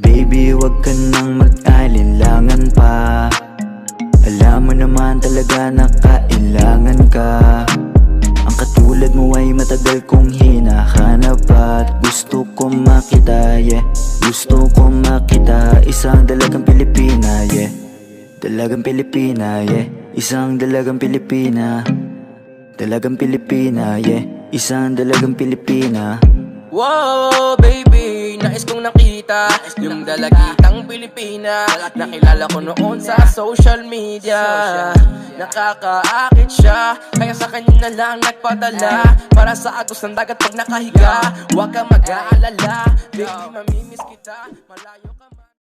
Baby, wag ka nang mag-alinlangan pa. Alam mo naman talaga na kailangan ka. Ang katulad mo ay matagal kong hinahanap at gusto ko makita, yeah. Gusto ko makita isang dalagang Pilipina, yeah. Dalagang Pilipina, yeah. Isang dalagang Pilipina. Dalagang Pilipina, yeah. Isang dalagang Pilipina. Wow, baby, nais kong nakita yung dalagitang Pilipina. Nakilala ko noon sa social media. Nakakaakit siya, kaya sa kanya na lang nagpadala. Para sa agos ng dagat pag nakahiga. Huwag kang mag-aalala, baby, mamimiss kita. Malayo ka.